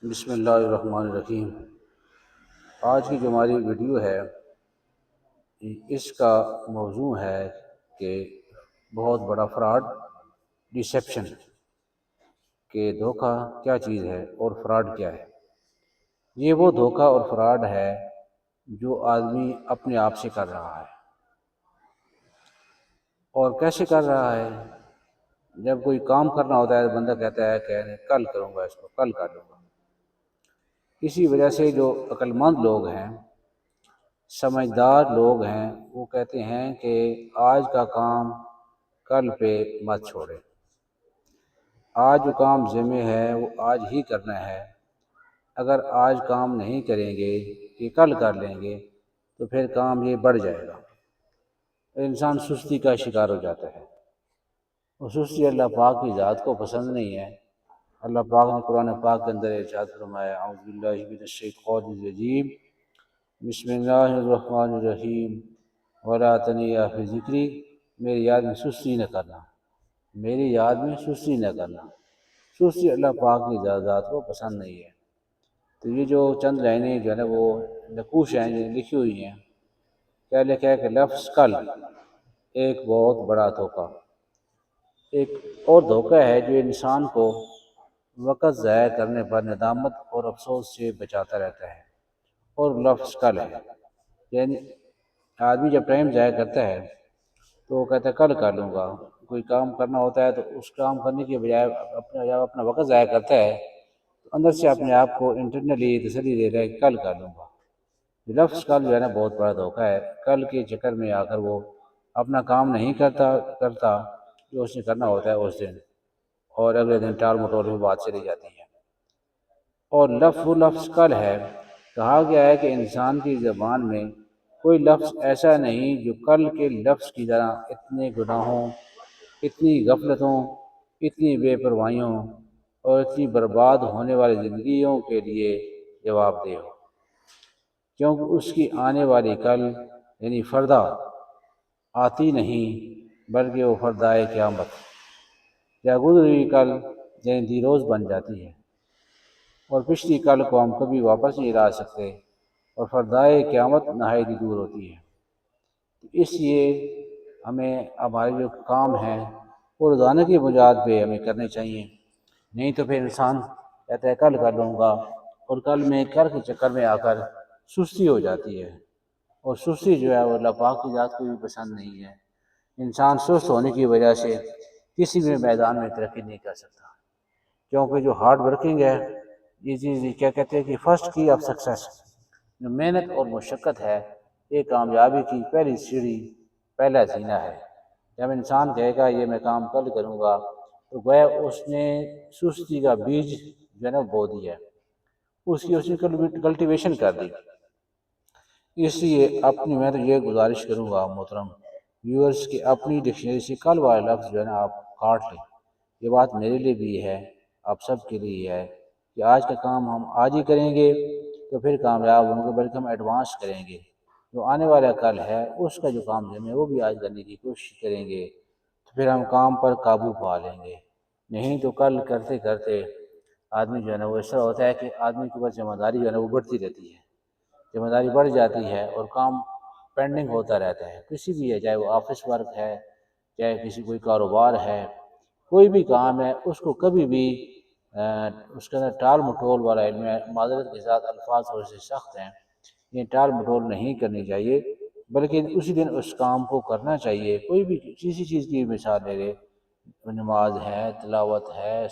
بسم اللہ الرحمن الرحیم۔ آج کی جو ہماری ویڈیو ہے اس کا موضوع ہے کہ بہت بڑا فراڈ، ڈیسیپشن، کہ دھوکہ کیا چیز ہے اور فراڈ کیا ہے۔ یہ وہ دھوکہ اور فراڈ ہے جو آدمی اپنے آپ سے کر رہا ہے۔ اور کیسے کر رہا ہے؟ جب کوئی کام کرنا ہوتا ہے تو بندہ کہتا ہے کہ کل کروں گا، اس کو کل کر لوں گا۔ اسی وجہ سے جو عقل مند لوگ ہیں، سمجھدار لوگ ہیں، وہ کہتے ہیں کہ آج کا کام کل پہ مت چھوڑے، آج جو کام ذمہ ہے وہ آج ہی کرنا ہے۔ اگر آج کام نہیں کریں گے، یہ کل کر لیں گے، تو پھر کام یہ بڑھ جائے گا۔ انسان سستی کا شکار ہو جاتا ہے، اور سستی اللہ پاک کی ذات کو پسند نہیں ہے۔ اللہ پاک نے قرآن پاک کے اندر ارشاد فرمایا، اعوذ باللہ من الشیطان الرجیم، بسم اللہ الرحمن الرحیم، ولا تنیا فی ذکری، میری یاد میں سستی نہ کرنا، میری یاد میں سستی نہ کرنا۔ سستی اللہ پاک کی ذات کو پسند نہیں ہے۔ تو یہ جو چند لائنیں جو ہے نا وہ نقوش ہیں جو لکھی ہوئی ہیں، کیا لکھا ہے کہ لفظ کل ایک بہت بڑا دھوکہ، ایک اور دھوکہ ہے جو انسان کو وقت ضائع کرنے پر ندامت اور افسوس سے بچاتا رہتا ہے، اور لفظ کل ہے۔ یعنی آدمی جب ٹائم ضائع کرتا ہے تو وہ کہتا ہے کل کر لوں گا۔ کوئی کام کرنا ہوتا ہے تو اس کام کرنے کے بجائے اپنا وقت ضائع کرتا ہے، تو اندر سے اپنے آپ کو انٹرنلی تسلی دے رہا ہے کہ کل کر لوں گا۔ لفظ کل جو ہے نا بہت بڑا دھوکہ ہے۔ کل کے چکر میں آ کر وہ اپنا کام نہیں کرتا جو اس نے کرنا ہوتا ہے اس دن، اور اگلے دن ٹال مٹول میں بات چلی جاتی ہے۔ اور لفظ کل ہے، کہا گیا ہے کہ انسان کی زبان میں کوئی لفظ ایسا نہیں جو کل کے لفظ کی طرح اتنے گناہوں، اتنی غفلتوں، اتنی بے پرواہیوں اور اتنی برباد ہونے والی زندگیوں کے لیے جواب دہ ہو، کیونکہ اس کی آنے والی کل یعنی فردہ آتی نہیں، بلکہ وہ فردائے قیامت یا گزری ہوئی کل یعنی دیروز بن جاتی ہے، اور پچھلی کل کو ہم کبھی واپس نہیں لا سکتے، اور فردائے قیامت نہایت دور ہوتی ہے۔ اس لیے ہمیں ہمارے جو کام ہیں وہ روزانہ کی بنیاد پہ ہمیں کرنے چاہیے، نہیں تو پھر انسان کہتا ہے کل کر لوں گا، اور کل کے چکر میں آ کر سستی ہو جاتی ہے، اور سستی جو ہے وہ اللہ پاک کی ذات کو بھی پسند نہیں ہے۔ انسان سست ہونے کی وجہ سے کسی بھی میدان میں ترقی نہیں کر سکتا، کیونکہ جو ہارڈ ورکنگ ہے، یہ چیز کیا کہتے ہیں کہ فرسٹ کی آف سکسیس، جو محنت اور مشقت ہے، یہ کامیابی کی پہلی سیڑھی، پہلا زینہ ہے۔ جب انسان کہے گا یہ میں کام کل کروں گا، تو گویا اس نے سستی کا بیج جو ہے نا بو دیا ہے، اس کی کلٹیویشن کر دی۔ اس لیے میں تو یہ گزارش کروں گا محترم ویورز کہ اپنی ڈکشنری سے کل والا لفظ جو ہے نا آپ کاٹ لیں۔ یہ بات میرے لیے بھی ہے، آپ سب کے لیے ہے، کہ آج کا کام ہم آج ہی کریں گے تو پھر کامیاب ہوں گے، بلکہ ہم ایڈوانس کریں گے۔ جو آنے والا کل ہے اس کا جو کام ہے وہ بھی آج کرنے کی کوشش کریں گے، تو پھر ہم کام پر قابو پا لیں گے۔ نہیں تو کل کرتے کرتے آدمی جو ہے نا وہ اس طرح ہوتا ہے کہ آدمی کے اوپر ذمہ داری جو ہے نا وہ بڑھتی رہتی ہے، ذمہ داری بڑھ جاتی ہے اور کام پینڈنگ ہوتا رہتا ہے، کسی بھی ہے، چاہے وہ آفس ورک ہے، چاہے کسی کوئی کاروبار ہے، کوئی بھی کام ہے، اس کو کبھی بھی اس کے اندر ٹال مٹول والا علم ہے۔ معذرت کے ساتھ الفاظ تھوڑے سے سخت ہیں، یہ ٹال مٹول نہیں کرنی چاہیے، بلکہ اسی دن اس کام کو کرنا چاہیے۔ کوئی بھی کسی چیز کی مثال لے لے، نماز ہے، تلاوت ہے،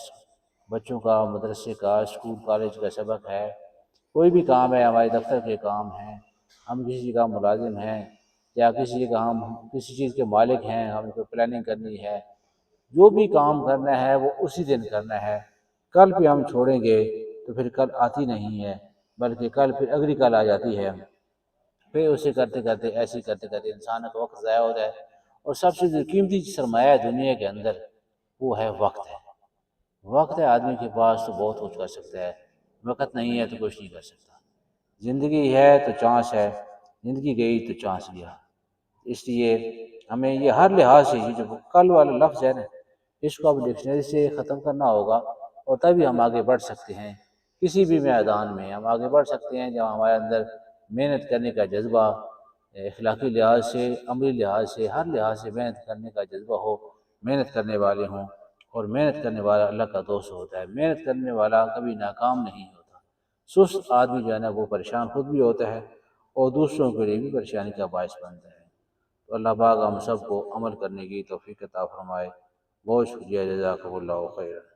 بچوں کا مدرسے کا، اسکول کالج کا سبق ہے، کوئی بھی کام ہے، ہمارے دفتر کے کام ہیں، ہم کسی کا ملازم ہیں، یا ہم کسی چیز کے مالک ہیں، ہم کو پلاننگ کرنی ہے، جو بھی کام کرنا ہے وہ اسی دن کرنا ہے۔ کل پہ ہم چھوڑیں گے تو پھر کل آتی نہیں ہے، بلکہ کل پھر اگلی کل آ جاتی ہے۔ پھر اسے کرتے کرتے انسان کا وقت ضائع ہوتا ہے، اور سب سے جو قیمتی سرمایہ ہے دنیا کے اندر وہ ہے وقت ہے۔ وقت ہے آدمی کے پاس تو بہت کچھ کر سکتا ہے، وقت نہیں ہے تو کچھ نہیں کر سکتا۔ زندگی ہے تو چانس ہے، زندگی گئی تو چانس گیا۔ اس لیے ہمیں یہ ہر لحاظ سے یہ جو کل والا لفظ ہے نا، اس کو اب ڈکشنری سے ختم کرنا ہوگا، اور تبھی ہم آگے بڑھ سکتے ہیں۔ کسی بھی میدان میں ہم آگے بڑھ سکتے ہیں جب ہمارے اندر محنت کرنے کا جذبہ، اخلاقی لحاظ سے، عملی لحاظ سے، ہر لحاظ سے محنت کرنے کا جذبہ ہو، محنت کرنے والے ہوں، اور محنت کرنے والا اللہ کا دوست ہوتا ہے۔ محنت کرنے والا کبھی ناکام نہیں ہوتا۔ سست آدمی جو ہے نا وہ پریشان خود بھی ہوتا ہے اور دوسروں کے لیے بھی پریشانی کا باعث بنتا ہے۔ تو اللہ پاک ہم سب کو عمل کرنے کی توفیق عطا فرمائے۔ بہت شکریہ، جزاکم اللہ خیر۔